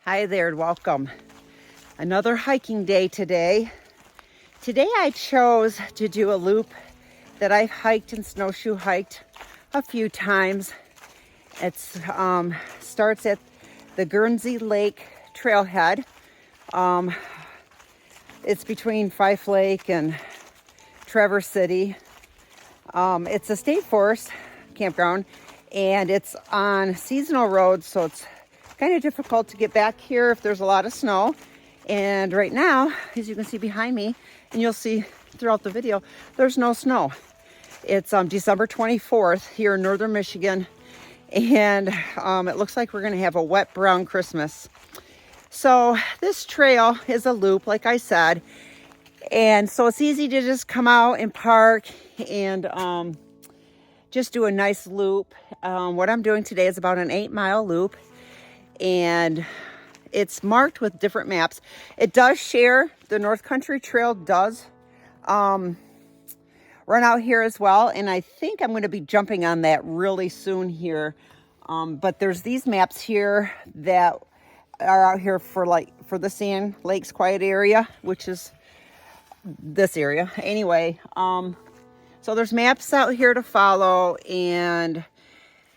Hi there and welcome. Another hiking day today. Today I chose to do a loop that I've hiked and snowshoe hiked a few times. It starts at the Guernsey Lake trailhead. It's between Fife Lake and Traverse City. It's a state forest campground and it's on seasonal roads, so it's kind of difficult to get back here if there's a lot of snow. And right now, as you can see behind me, and you'll see throughout the video, there's no snow. It's December 24th here in northern Michigan, and it looks like we're going to have a wet brown Christmas. So this trail is a loop, like I said, and so it's easy to just come out and park and just do a nice loop. What I'm doing today is about an 8-mile loop, and it's marked with different maps. It does share, the North Country Trail does run out here as well, and I think I'm going to be jumping on that really soon here. But there's these maps here that are out here for the Sand Lakes Quiet area, which is this area anyway. So there's maps out here to follow, and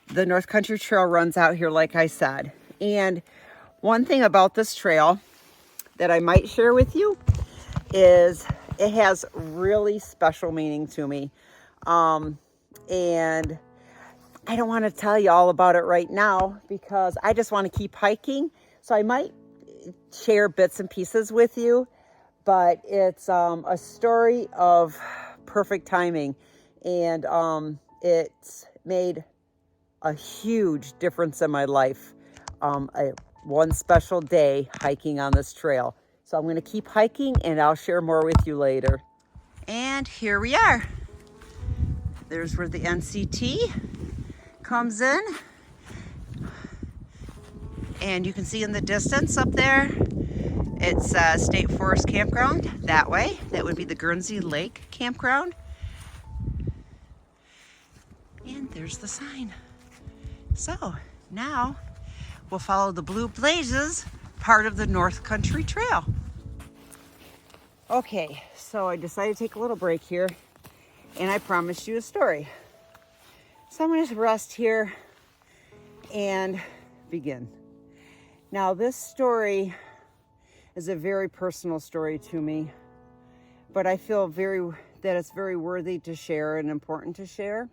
the North Country Trail runs out here, like I said. And one thing about this trail that I might share with you is it has really special meaning to me. And I don't want to tell you all about it right now because I just want to keep hiking. So I might share bits and pieces with you, but it's a story of perfect timing. And it's made a huge difference in my life. One special day hiking on this trail. So I'm going to keep hiking and I'll share more with you later. And here we are. There's where the NCT comes in. And you can see in the distance up there, it's a State Forest Campground that way. That would be the Guernsey Lake Campground. And there's the sign. So now we'll follow the Blue Blazes, part of the North Country Trail. Okay, so I decided to take a little break here, and I promised you a story. So I'm going to rest here and begin. Now, this story is a very personal story to me, but I feel that it's very worthy to share and important to share.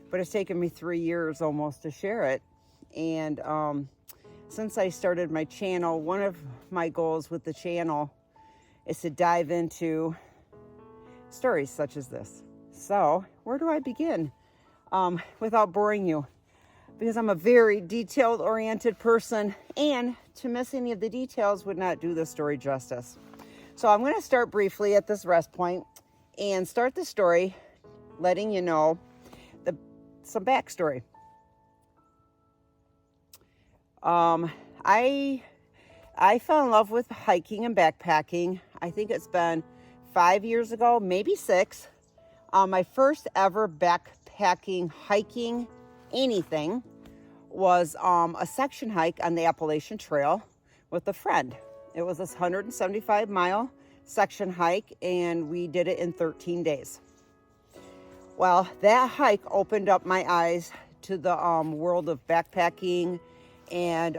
But it's taken me 3 years almost to share it. And since I started my channel, one of my goals with the channel is to dive into stories such as this. So where do I begin without boring you? Because I'm a very detailed-oriented person, and to miss any of the details would not do the story justice. So I'm going to start briefly at this rest point and start the story letting you know some backstory. I fell in love with hiking and backpacking. I think it's been 5 years ago, maybe 6. My first ever backpacking, hiking, anything was a section hike on the Appalachian Trail with a friend. It was this 175-mile section hike, and we did it in 13 days. Well, that hike opened up my eyes to the world of backpacking and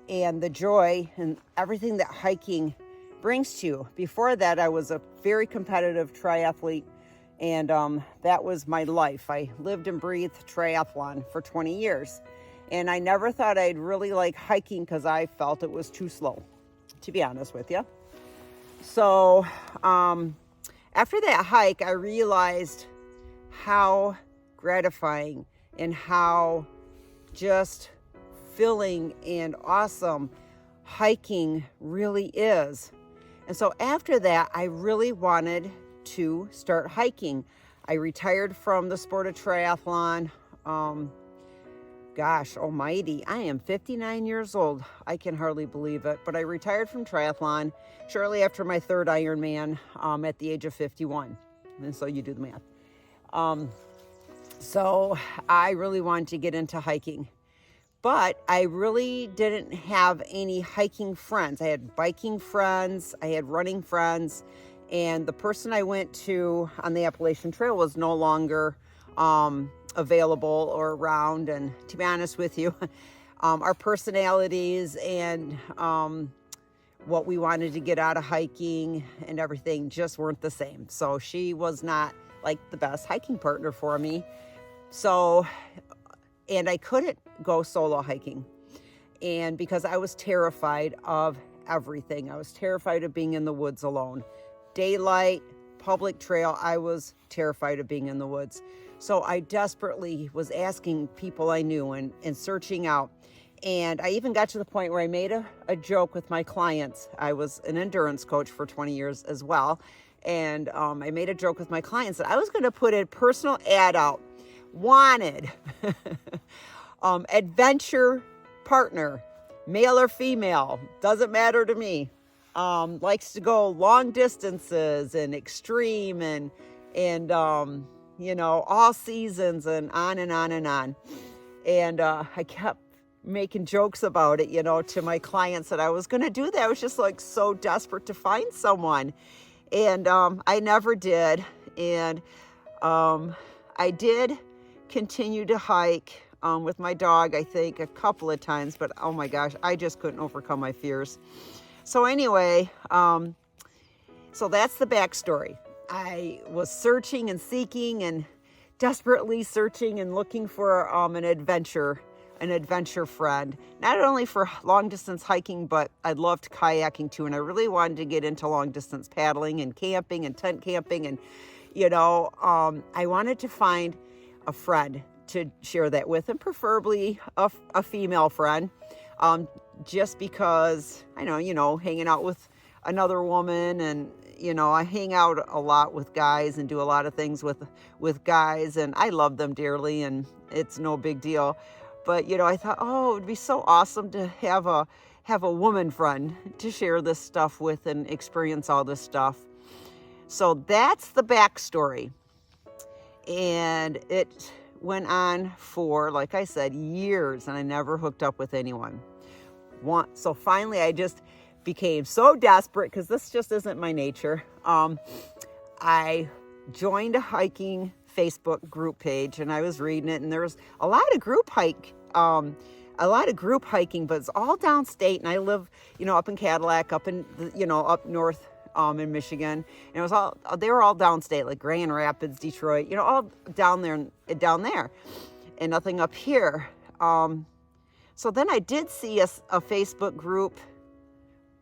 the joy and everything that hiking brings to you. Before that, I was a very competitive triathlete, and that was my life. I lived and breathed triathlon for 20 years, and I never thought I'd really like hiking because I felt it was too slow, to be honest with you. So after that hike, I realized how gratifying and how just filling and awesome hiking really is. And so after that, I really wanted to start hiking. I retired from the sport of triathlon. Gosh almighty, I am 59 years old. I can hardly believe it, but I retired from triathlon shortly after my third Ironman at the age of 51. And so you do the math. So I really wanted to get into hiking, But I really didn't have any hiking friends. I had biking friends, I had running friends, and the person I went to on the Appalachian Trail was no longer available or around. And to be honest with you, our personalities and what we wanted to get out of hiking and everything just weren't the same. So she was not like the best hiking partner for me. So, and I couldn't go solo hiking. And because I was terrified of everything, I was terrified of being in the woods alone. Daylight, public trail, I was terrified of being in the woods. So I desperately was asking people I knew and searching out. And I even got to the point where I made a joke with my clients. I was an endurance coach for 20 years as well. And I made a joke with my clients that I was going to put a personal ad out. Wanted adventure partner, male or female, doesn't matter to me. Likes to go long distances and extreme and all seasons and on and on and on. And I kept making jokes about it, to my clients that I was going to do that. I was just like so desperate to find someone. And I never did. And I did continue to hike with my dog, I think, a couple of times. But oh my gosh, I just couldn't overcome my fears. So anyway, so that's the backstory. I was searching and seeking and desperately searching and looking for an adventure friend, not only for long distance hiking, but I loved kayaking too. And I really wanted to get into long distance paddling and camping and tent camping. And, I wanted to find a friend to share that with, and preferably a female friend, just because I know, hanging out with another woman and, I hang out a lot with guys and do a lot of things with guys, and I love them dearly and it's no big deal. But, I thought, it would be so awesome to have a woman friend to share this stuff with and experience all this stuff. So that's the backstory. And it went on for, like I said, years, and I never hooked up with anyone. So finally, I just became so desperate because this just isn't my nature. I joined a hiking Facebook group page, and I was reading it, and there was a lot of group hiking, but it's all downstate, and I live, up in Cadillac, up in, up north, in Michigan, and they were all downstate, like Grand Rapids, Detroit, all down there, and nothing up here. So then I did see a Facebook group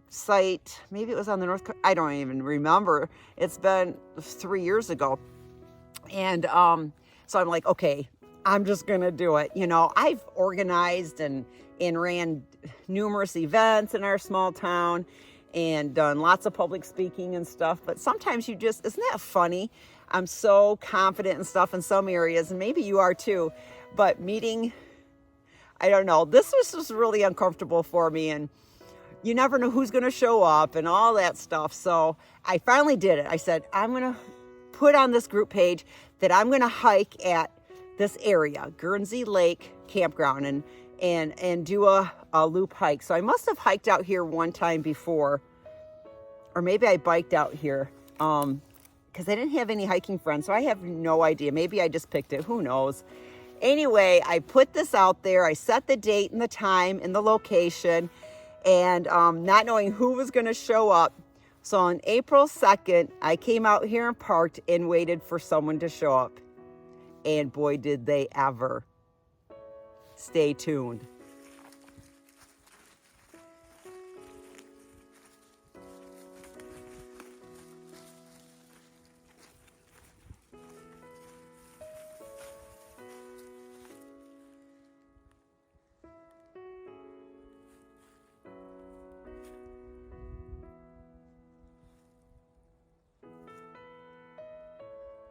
site, maybe it was on the North, I don't even remember. It's been 3 years ago. And so I'm like, okay, I'm just going to do it. I've organized and ran numerous events in our small town and done lots of public speaking and stuff. But sometimes isn't that funny? I'm so confident and stuff in some areas, and maybe you are too. But I don't know, this was just really uncomfortable for me. And you never know who's going to show up and all that stuff. So I finally did it. I said, I'm going to put on this group page that I'm going to hike at this area, Guernsey Lake Campground, and do a loop hike. So I must have hiked out here one time before, or maybe I biked out here because I didn't have any hiking friends. So I have no idea. Maybe I just picked it. Who knows? Anyway, I put this out there. I set the date and the time and the location, and not knowing who was going to show up. So on April 2nd, I came out here and parked and waited for someone to show up. And boy, did they ever. Stay tuned.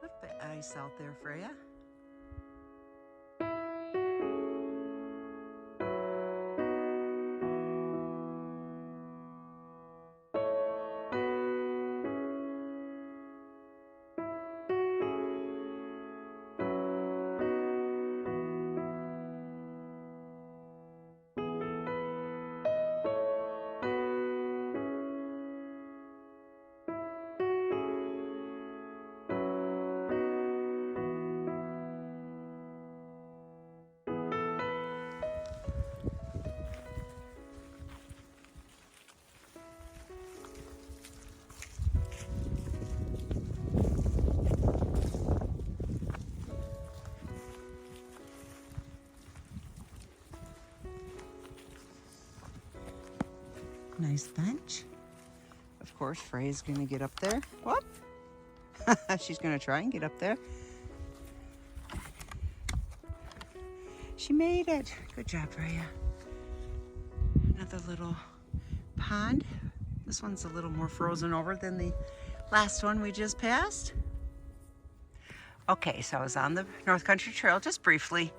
Put the ice out there for you. Nice bench. Of course, Freya's gonna get up there. Whoop! She's gonna try and get up there. She made it. Good job, Freya. Another little pond. This one's a little more frozen over than the last one we just passed. Okay, so I was on the North Country Trail just briefly.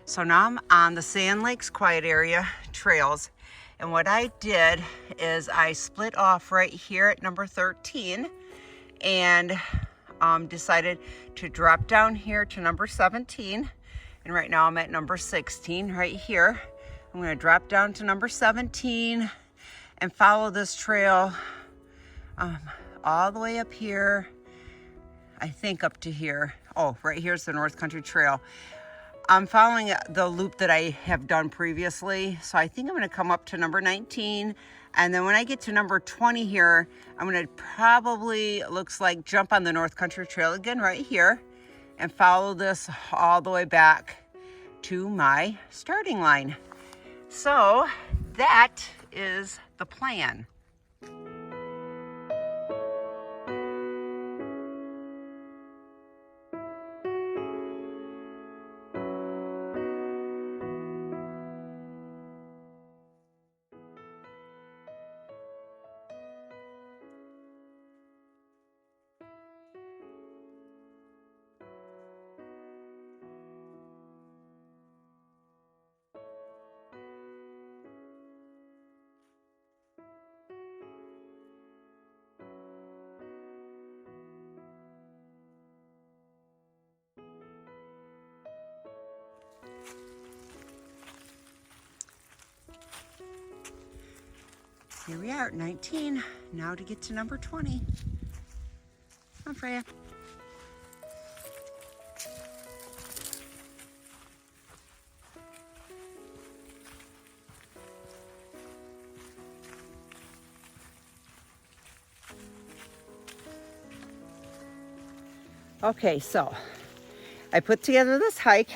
So now I'm on the Sand Lakes Quiet Area trails. And what I did is I split off right here at number 13 and decided to drop down here to number 17. And right now I'm at number 16 right here. I'm gonna drop down to number 17 and follow this trail all the way up here. I think up to here. Oh, right here's the North Country Trail. I'm following the loop that I have done previously. So I think I'm gonna come up to number 19. And then when I get to number 20 here, I'm gonna probably, looks like, jump on the North Country Trail again right here and follow this all the way back to my starting line. So that is the plan. Here we are at 19, now to get to number 20. Come on, Freya. Okay, so I put together this hike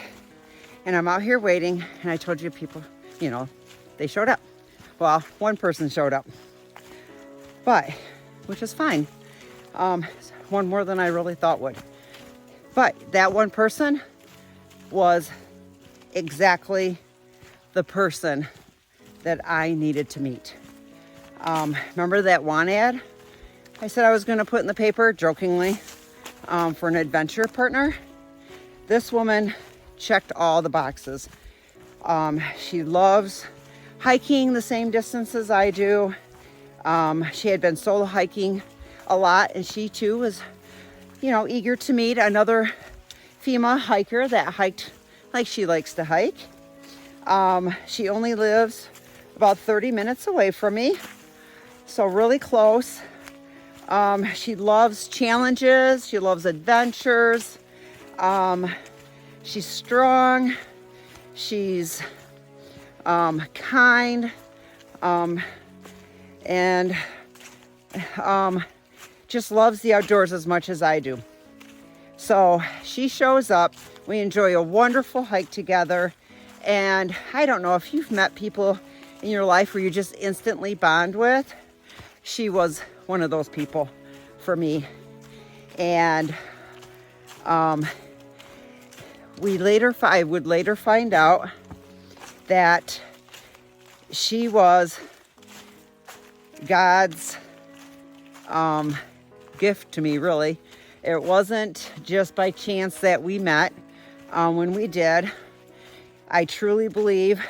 and I'm out here waiting, and I told you people, you know, they showed up. Well, one person showed up, but, which is fine. One more than I really thought would. But that one person was exactly the person that I needed to meet. Remember that one ad I said I was gonna put in the paper jokingly for an adventure partner? This woman checked all the boxes. She loves hiking the same distance as I do. She had been solo hiking a lot, and she too was, you know, eager to meet another female hiker that hiked like she likes to hike. She only lives about 30 minutes away from me, so really close. She loves challenges. She loves adventures. She's strong. She's kind, and just loves the outdoors as much as I do. So she shows up. We enjoy a wonderful hike together. And I don't know if you've met people in your life where you just instantly bond with. She was one of those people for me. And I would later find out that she was God's gift to me, really. It wasn't just by chance that we met when we did. I truly believe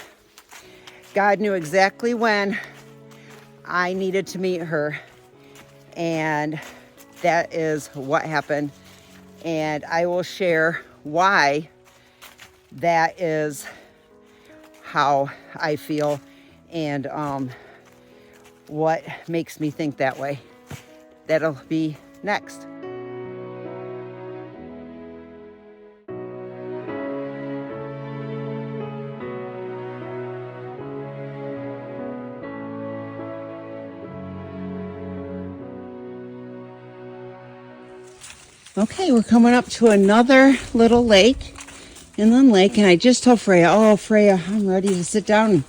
God knew exactly when I needed to meet her, and that is what happened. And I will share why that is how I feel, and what makes me think that way. That'll be next. Okay, we're coming up to another little lake, inland lake, and I just told Freya, oh Freya, I'm ready to sit down and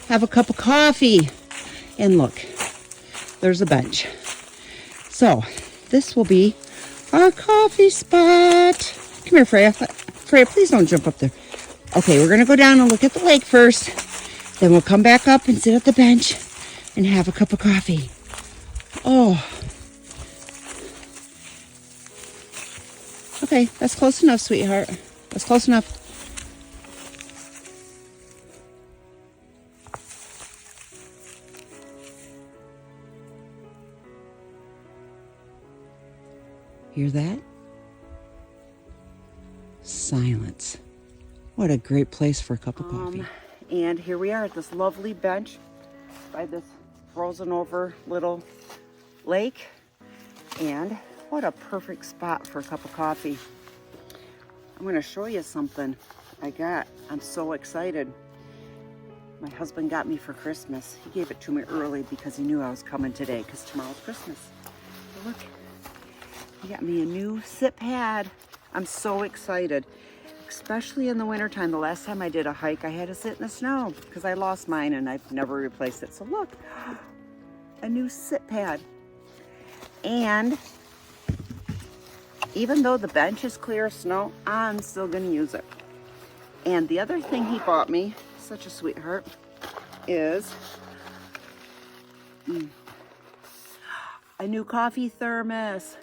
have a cup of coffee. And look, there's a bench. So this will be our coffee spot. Come here, Freya. Freya, please don't jump up there. Okay, we're gonna go down and look at the lake first. Then we'll come back up and sit at the bench and have a cup of coffee. Oh. Okay, that's close enough, sweetheart. That's close enough. Hear that? Silence. What a great place for a cup of coffee. And here we are at this lovely bench by this frozen over little lake. And what a perfect spot for a cup of coffee. I'm going to show you something I got. I'm so excited. My husband got me for Christmas. He gave it to me early because he knew I was coming today because tomorrow's Christmas. But look, he got me a new sit pad. I'm so excited, especially in the wintertime. The last time I did a hike, I had to sit in the snow because I lost mine and I've never replaced it. So look, a new sit pad. And even though the bench is clear of snow, I'm still gonna use it. And the other thing he bought me, such a sweetheart, is a new coffee thermos.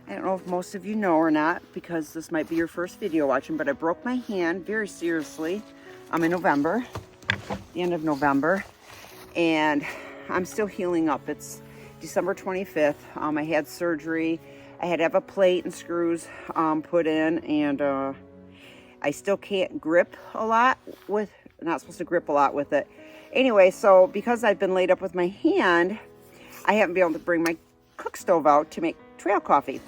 I don't know if most of you know or not, because this might be your first video watching, but I broke my hand very seriously in November, the end of November, and I'm still healing up. It's December 25th. I had surgery. I had to have a plate and screws put in, and I still can't grip a lot with, not supposed to grip a lot with it. Anyway, so because I've been laid up with my hand, I haven't been able to bring my cook stove out to make trail coffee.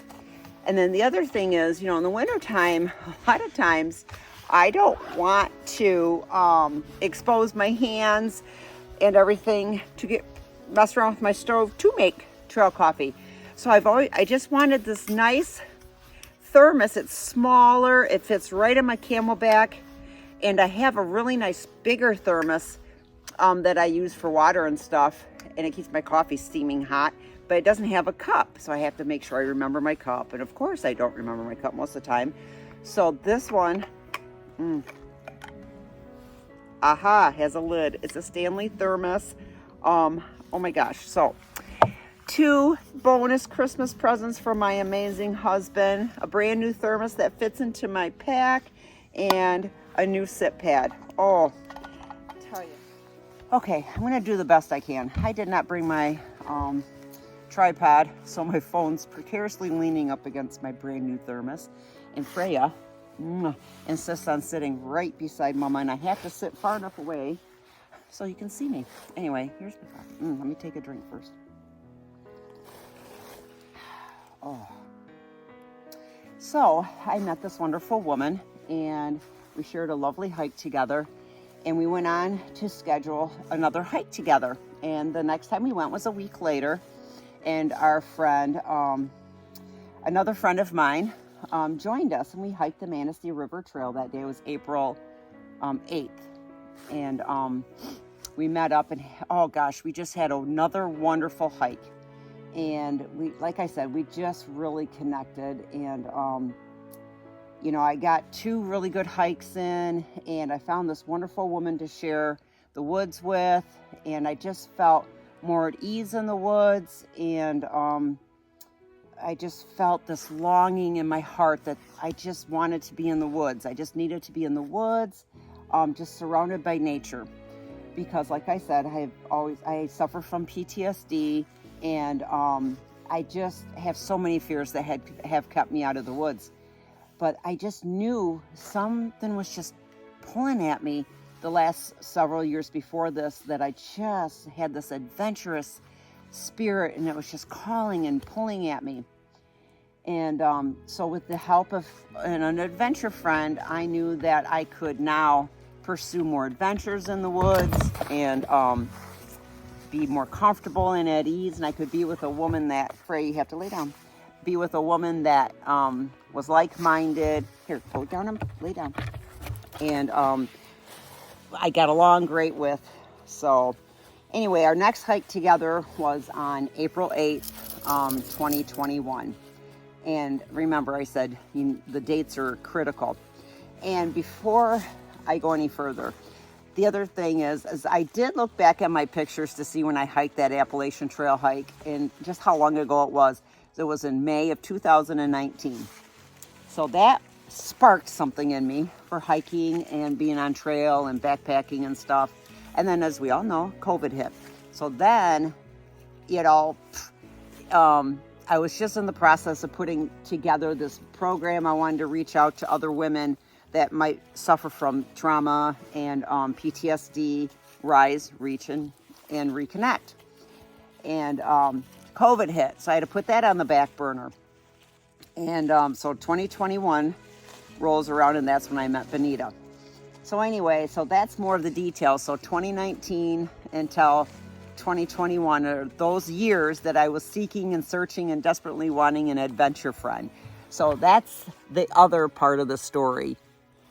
And then the other thing is, you know, in the wintertime, a lot of times I don't want to expose my hands and everything to mess around with my stove to make trail coffee. So I just wanted this nice thermos. It's smaller, it fits right in my Camelback, and I have a really nice bigger thermos that I use for water and stuff, and it keeps my coffee steaming hot, but it doesn't have a cup, so I have to make sure I remember my cup, and of course I don't remember my cup most of the time. So this one, has a lid. It's a Stanley thermos. Oh my gosh. So 2 bonus Christmas presents from my amazing husband, a brand new thermos that fits into my pack, and a new sit pad. Oh, I tell you. Okay, I'm gonna do the best I can. I did not bring my tripod, so my phone's precariously leaning up against my brand new thermos, and Freya insists on sitting right beside Mama, and I have to sit far enough away so you can see me. Anyway, here's my coffee. Let me take a drink first. Oh. So I met this wonderful woman, and we shared a lovely hike together, and we went on to schedule another hike together. And the next time we went was a week later, and our friend, another friend of mine, joined us, and we hiked the Manistee River Trail that day. It was April 8th. And we met up, and oh gosh, we just had another wonderful hike. And we, like I said, we just really connected. And you know, I got 2 really good hikes in, and I found this wonderful woman to share the woods with, and I just felt more at ease in the woods. And I just felt this longing in my heart that I just wanted to be in the woods. I just needed to be in the woods, just surrounded by nature. Because like I said, I suffer from PTSD, and I just have so many fears that have kept me out of the woods. But I just knew something was just pulling at me the last several years before this, that I just had this adventurous spirit, and it was just calling and pulling at me. And so with the help of an adventure friend, I knew that I could now pursue more adventures in the woods, and be more comfortable and at ease. And I could be with a woman that, Frey, you have to lay down, be with a woman that was like-minded. Here, pull it down and lay down. And I got along great with. So Anyway, our next hike together was on April 8th, 2021. And remember, I said the dates are critical. And before I go any further, the other thing is I did look back at my pictures to see when I hiked that Appalachian Trail hike and just how long ago it was. It was in May of 2019. So that sparked something in me for hiking and being on trail and backpacking and stuff. And then, as we all know, COVID hit. So then, I was just in the process of putting together this program. I wanted to reach out to other women that might suffer from trauma and PTSD, rise, reach, and reconnect. And COVID hit, so I had to put that on the back burner. And so 2021 rolls around, and that's when I met Benita. So anyway, so that's more of the details. So 2019 until 2021 are those years that I was seeking and searching and desperately wanting an adventure friend. So that's the other part of the story.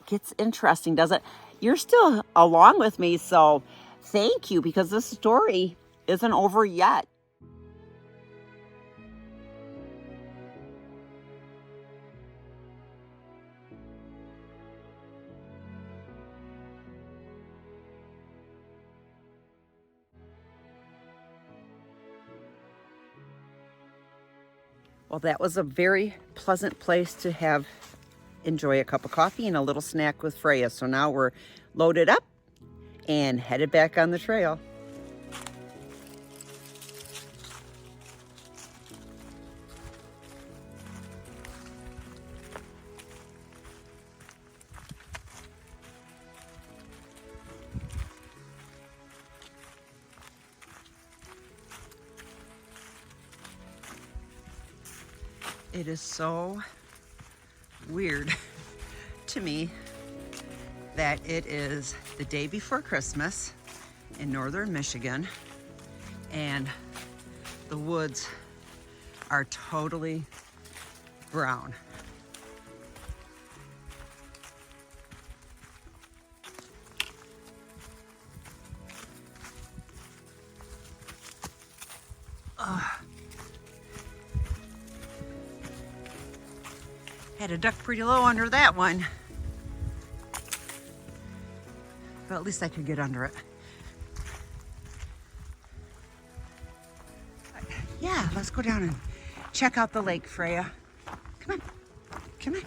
Gets interesting, does it? You're still along with me, so thank you, because this story isn't over yet. Well, that was a very pleasant place to enjoy a cup of coffee and a little snack with Freya. So now we're loaded up and headed back on the trail. It is so weird to me that it is the day before Christmas in northern Michigan and the woods are totally brown. Had to duck pretty low under that one. But at least I could get under it. Yeah, let's go down and check out the lake, Freya. Come on, come on.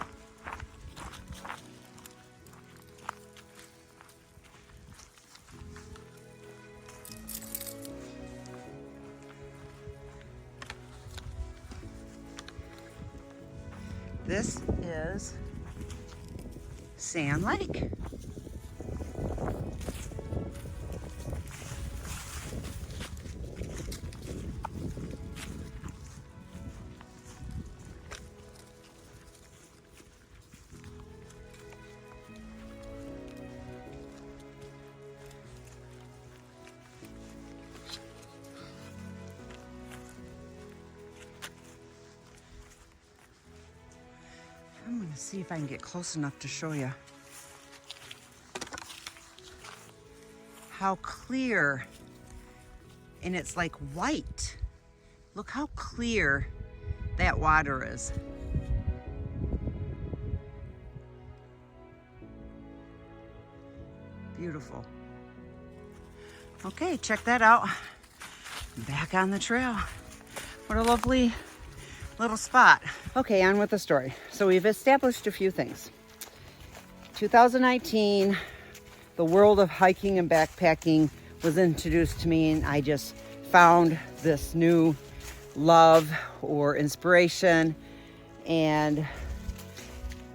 This is Sand Lake. I'm going to see if I can get close enough to show you how clear, and it's like white. Look how clear that water is. Beautiful. Okay, check that out. Back on the trail. What a lovely little spot. Okay, on with the story. So we've established a few things. 2019, the world of hiking and backpacking was introduced to me, and I just found this new love or inspiration. And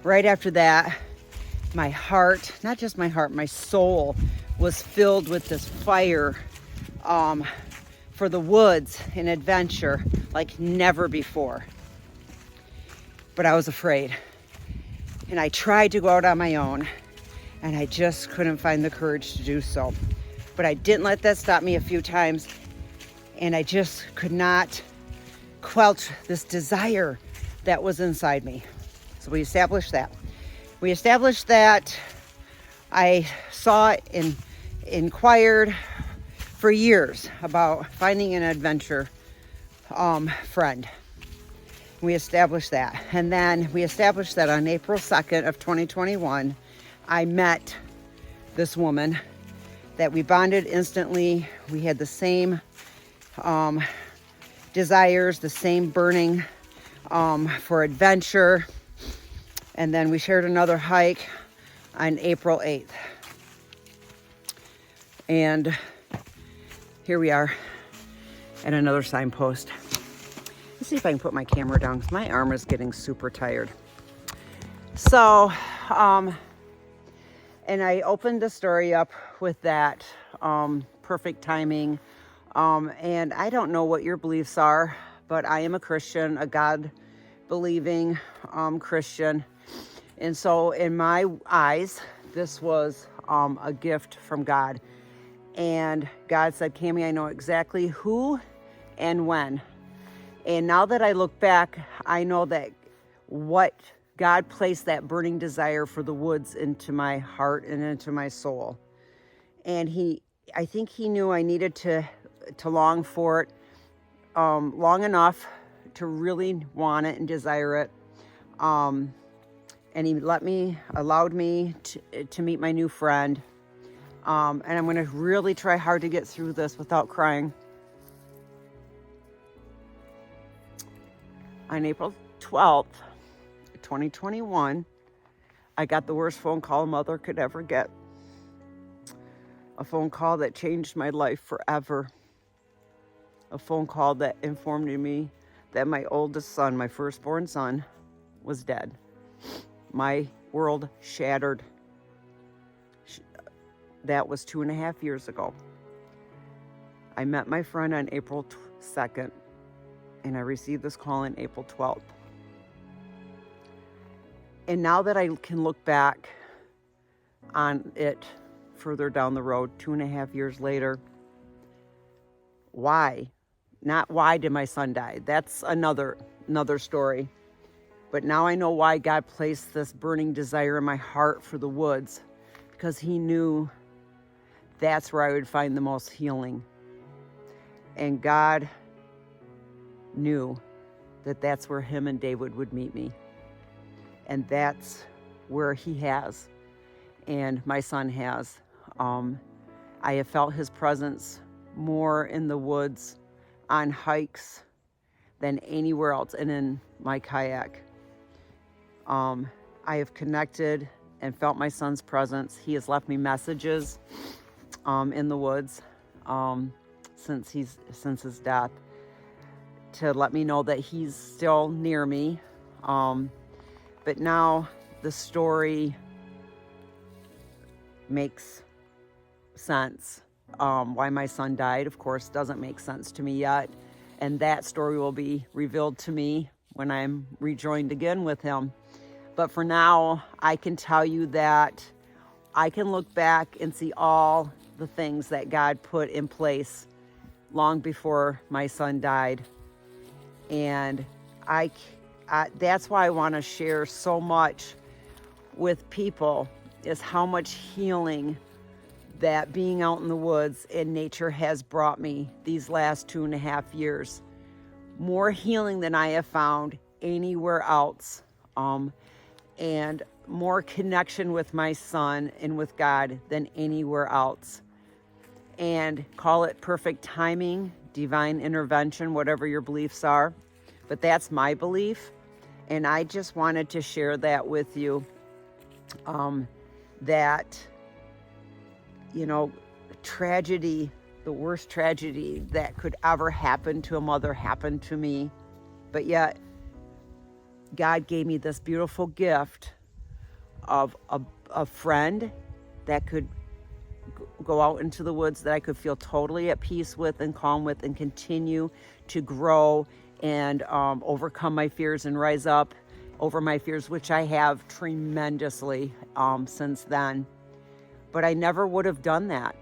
right after that, my heart, not just my heart, my soul was filled with this fire for the woods and adventure like never before. But I was afraid, and I tried to go out on my own, and I just couldn't find the courage to do so. But I didn't let that stop me a few times, and I just could not quench this desire that was inside me. So we established that. I saw it and inquired for years about finding an adventure friend. We established that. And then we established that on April 2nd of 2021, I met this woman that we bonded instantly. We had the same desires, the same burning for adventure. And then we shared another hike on April 8th. And here we are at another signpost. Let's see if I can put my camera down because my arm is getting super tired. So, and I opened the story up with that perfect timing. And I don't know what your beliefs are, but I am a Christian, a God-believing Christian. And so in my eyes, this was a gift from God. And God said, Kamie, I know exactly who and when. And now that I look back, I know that what God placed that burning desire for the woods into my heart and into my soul. And I think he knew I needed to long for it long enough to really want it and desire it. And he allowed me to meet my new friend. And I'm going to really try hard to get through this without crying. On April 12th, 2021, I got the worst phone call a mother could ever get. A phone call that changed my life forever. A phone call that informed me that my oldest son, my firstborn son, was dead. My world shattered. That was 2.5 years ago. I met my friend on April 2nd, and I received this call on April 12th. And now that I can look back on it further down the road, 2.5 years later, why? Not why did my son die? That's another story. But now I know why God placed this burning desire in my heart for the woods, because he knew that's where I would find the most healing. And God knew that that's where him and David would meet me. And that's where he has, and my son has. I have felt his presence more in the woods, on hikes, than anywhere else, and in my kayak. I have connected and felt my son's presence. He has left me messages in the woods since his death, to let me know that he's still near me. But now the story makes sense. Why my son died, of course, doesn't make sense to me yet. And that story will be revealed to me when I'm rejoined again with him. But for now, I can tell you that I can look back and see all the things that God put in place long before my son died. And that's why I want to share so much with people, is how much healing that being out in the woods and nature has brought me these last 2.5 years. More healing than I have found anywhere else. And more connection with my son and with God than anywhere else. And call it perfect timing, divine intervention, whatever your beliefs are. But that's my belief. And I just wanted to share that with you. That, tragedy, the worst tragedy that could ever happen to a mother happened to me. But yet, God gave me this beautiful gift of a friend that could go out into the woods, that I could feel totally at peace with and calm with, and continue to grow and overcome my fears and rise up over my fears, which I have tremendously since then. But I never would have done that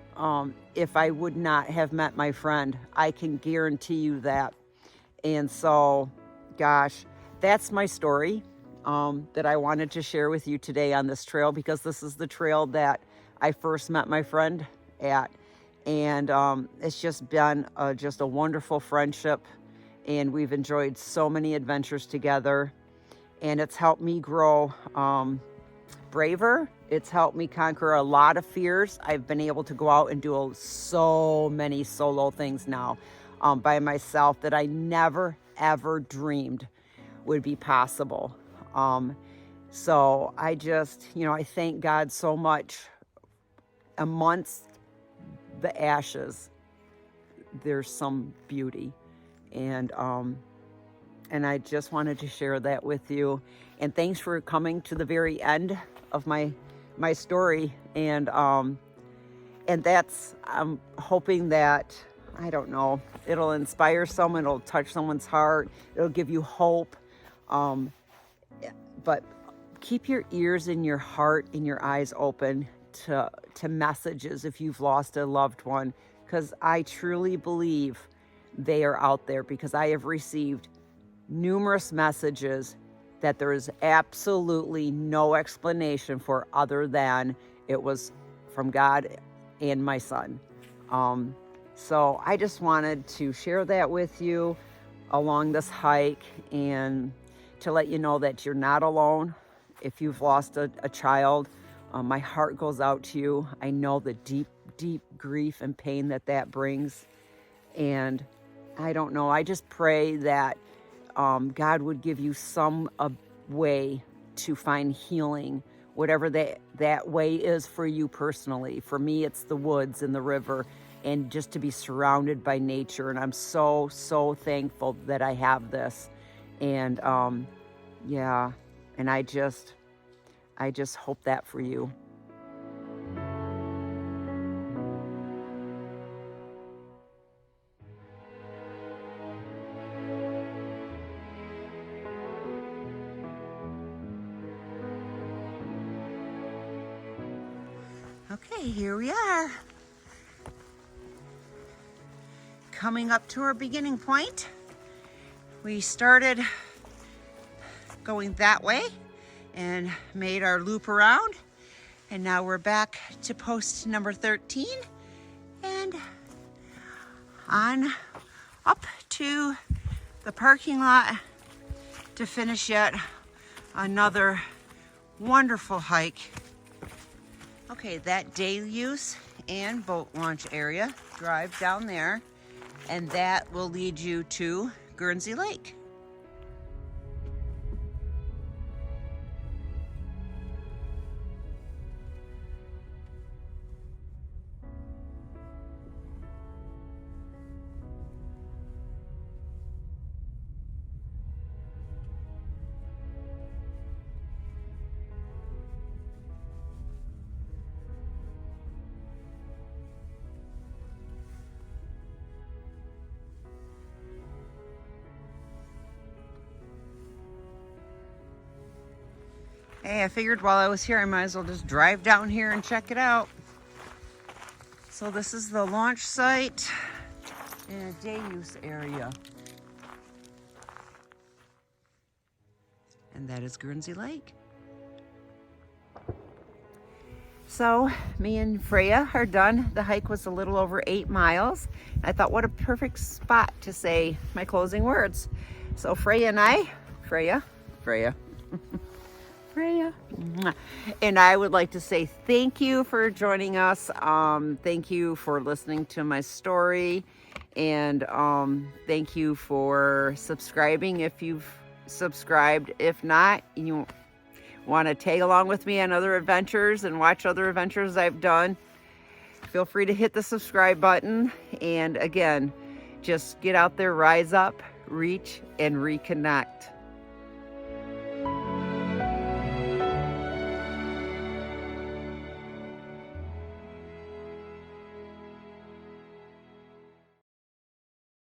if I would not have met my friend. I can guarantee you that. And so, gosh, that's my story that I wanted to share with you today on this trail, because this is the trail that I first met my friend at. And it's just been just a wonderful friendship, and we've enjoyed so many adventures together, and it's helped me grow braver. It's helped me conquer a lot of fears. I've been able to go out and do so many solo things now by myself that I never ever dreamed would be possible. So I just, I thank God so much. Amongst the ashes, there's some beauty, and I just wanted to share that with you. And thanks for coming to the very end of my story. And that's, I'm hoping that, I don't know, it'll inspire someone, it'll touch someone's heart, it'll give you hope. But keep your ears and your heart and your eyes open to messages if you've lost a loved one, because I truly believe they are out there, because I have received numerous messages that there is absolutely no explanation for other than it was from God and my son. So I just wanted to share that with you along this hike, and to let you know that you're not alone. If you've lost a child, my heart goes out to you. I know the deep, deep grief and pain that brings. And I don't know, I just pray that God would give you some way to find healing, whatever that way is for you personally. For me, it's the woods and the river, and just to be surrounded by nature. And I'm so, so thankful that I have this. And yeah, and I just hope that for you. Okay, here we are. Coming up to our beginning point. We started going that way and made our loop around, and now we're back to post number 13 and on up to the parking lot to finish yet another wonderful hike. Okay, that day use and boat launch area, drive down there, and that will lead you to Guernsey Lake. Hey, I figured while I was here, I might as well just drive down here and check it out. So this is the launch site and a day use area. And that is Guernsey Lake. So me and Freya are done. The hike was a little over 8 miles. I thought, what a perfect spot to say my closing words. So Freya and I, Freya. And I would like to say thank you for joining us. Thank you for listening to my story. And thank you for subscribing if you've subscribed. If not, you want to tag along with me on other adventures and watch other adventures I've done, feel free to hit the subscribe button. And again, just get out there, rise up, reach, and reconnect.